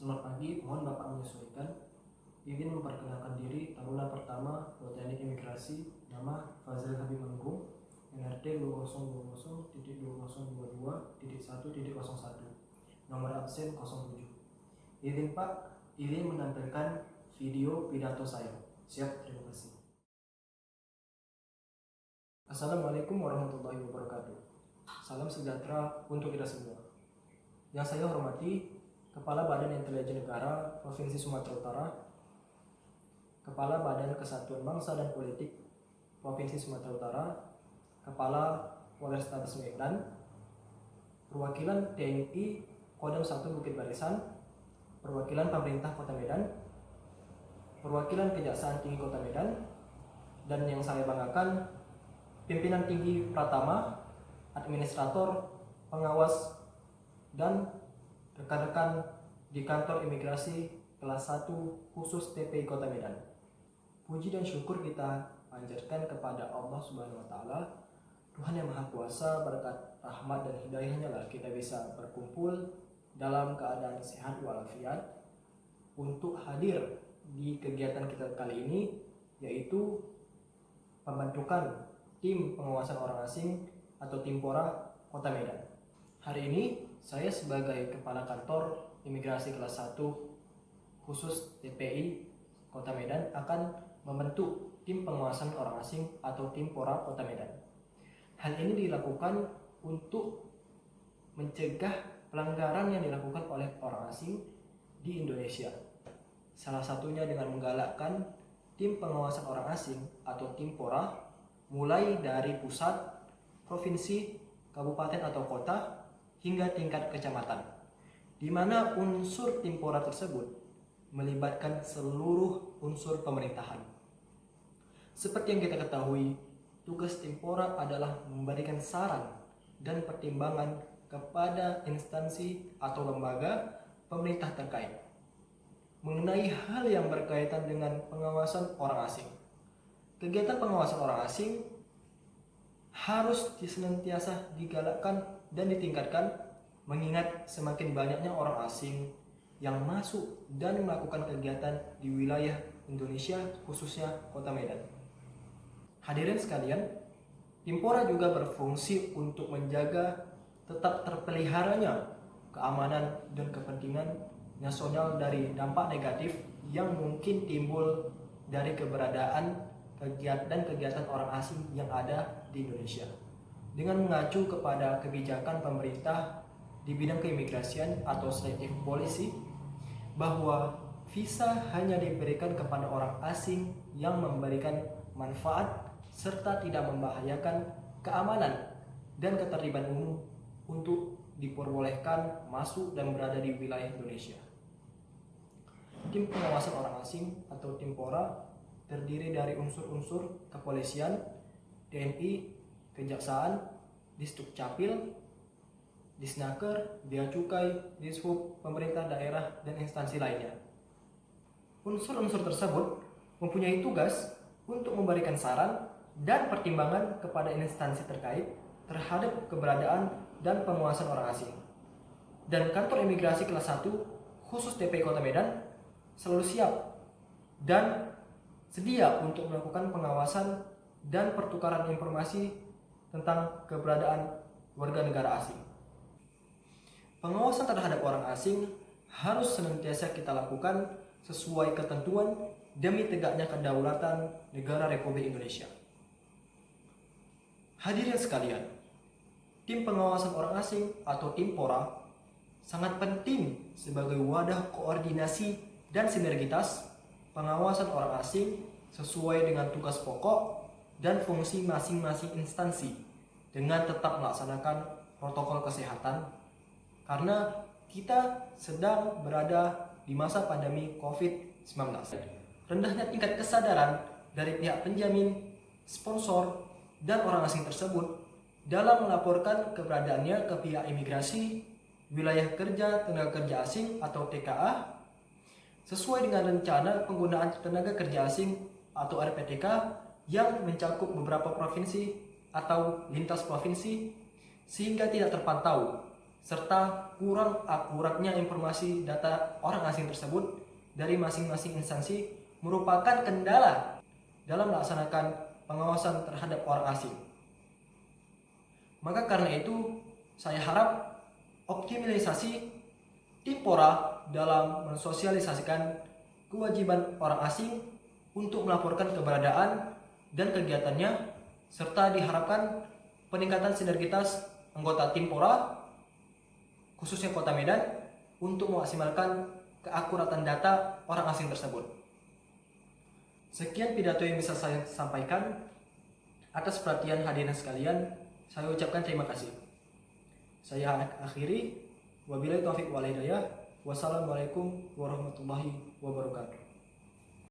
Selamat pagi, mohon Bapak menyesuaikan. Izin memperkenalkan diri, taruna pertama Teknik Imigrasi, nama Fazil Habib Manggung, NRT 2020.2022.1.01, nomor absen 07. Izin Pak, izin menampilkan video pidato saya. Siap, terima kasih. Assalamualaikum warahmatullahi wabarakatuh. Salam sejahtera untuk kita semua. Yang saya hormati Kepala Badan Intelijen Negara Provinsi Sumatera Utara, Kepala Badan Kesatuan Bangsa dan Politik Provinsi Sumatera Utara, Kepala Polrestabes Medan, perwakilan TNI Kodam 1 Bukit Barisan, perwakilan pemerintah Kota Medan, perwakilan Kejaksaan Tinggi Kota Medan, dan yang saya banggakan, pimpinan tinggi Pratama, administrator, pengawas, dan rekan-rekan di kantor imigrasi kelas 1 khusus TPI Kota Medan. Puji dan syukur kita panjatkan kepada Allah Subhanahu wa taala, Tuhan yang Maha Kuasa. Berkat rahmat dan hidayahnya lah kita bisa berkumpul dalam keadaan sehat walafiat untuk hadir di kegiatan kita kali ini, yaitu pembentukan tim pengawasan orang asing atau Timpora Kota Medan. Hari ini saya sebagai Kepala Kantor Imigrasi kelas 1 khusus TPI Kota Medan akan membentuk tim pengawasan orang asing atau Timpora Kota Medan. Hal ini dilakukan untuk mencegah pelanggaran yang dilakukan oleh orang asing di Indonesia. Salah satunya dengan menggalakkan tim pengawasan orang asing atau Timpora mulai dari pusat, provinsi, kabupaten atau kota hingga tingkat kecamatan, di mana unsur Timpora tersebut melibatkan seluruh unsur pemerintahan. Seperti yang kita ketahui, tugas Timpora adalah memberikan saran dan pertimbangan kepada instansi atau lembaga pemerintah terkait mengenai hal yang berkaitan dengan pengawasan orang asing. Kegiatan pengawasan orang asing harus senantiasa digalakkan dan ditingkatkan, mengingat semakin banyaknya orang asing yang masuk dan melakukan kegiatan di wilayah Indonesia, khususnya Kota Medan. Hadirin sekalian, Timpora juga berfungsi untuk menjaga tetap terpeliharanya keamanan dan kepentingan nasional dari dampak negatif yang mungkin timbul dari keberadaan kegiatan orang asing yang ada di Indonesia. Dengan mengacu kepada kebijakan pemerintah di bidang keimigrasian atau selektif polisi, bahwa visa hanya diberikan kepada orang asing yang memberikan manfaat serta tidak membahayakan keamanan dan ketertiban umum untuk diperbolehkan masuk dan berada di wilayah Indonesia. Tim pengawasan orang asing atau Timpora terdiri dari unsur-unsur kepolisian, TNI, Kejaksaan, Disdukcapil, Disnaker, Bea Cukai, Dishub, pemerintah daerah, dan instansi lainnya. Unsur-unsur tersebut mempunyai tugas untuk memberikan saran dan pertimbangan kepada instansi terkait terhadap keberadaan dan penguasaan orang asing. Dan kantor imigrasi kelas 1 khusus TPI Kota Medan selalu siap dan sedia untuk melakukan pengawasan dan pertukaran informasi tentang keberadaan warga negara asing. Pengawasan terhadap orang asing harus senantiasa kita lakukan sesuai ketentuan demi tegaknya kedaulatan negara Republik Indonesia. Hadirin sekalian, tim pengawasan orang asing atau Timpora sangat penting sebagai wadah koordinasi dan sinergitas pengawasan orang asing sesuai dengan tugas pokok dan fungsi masing-masing instansi dengan tetap melaksanakan protokol kesehatan, karena kita sedang berada di masa pandemi COVID-19. Rendahnya tingkat kesadaran dari pihak penjamin, sponsor, dan orang asing tersebut dalam melaporkan keberadaannya ke pihak imigrasi, wilayah kerja tenaga kerja asing atau TKA, sesuai dengan rencana penggunaan tenaga kerja asing atau RPTK yang mencakup beberapa provinsi atau lintas provinsi, sehingga tidak terpantau serta kurang akuratnya informasi data orang asing tersebut dari masing-masing instansi merupakan kendala dalam melaksanakan pengawasan terhadap orang asing. Maka karena itu, saya harap optimalisasi Timpora dalam mensosialisasikan kewajiban orang asing untuk melaporkan keberadaan dan kegiatannya, serta diharapkan peningkatan sinergitas anggota Timpora, khususnya Kota Medan, untuk memaksimalkan keakuratan data orang asing tersebut. Sekian pidato yang bisa saya sampaikan. Atas perhatian hadirin sekalian, saya ucapkan terima kasih. Saya akhiri. Wabillahi taufiq wal hidayah. Wassalamualaikum warahmatullahi wabarakatuh.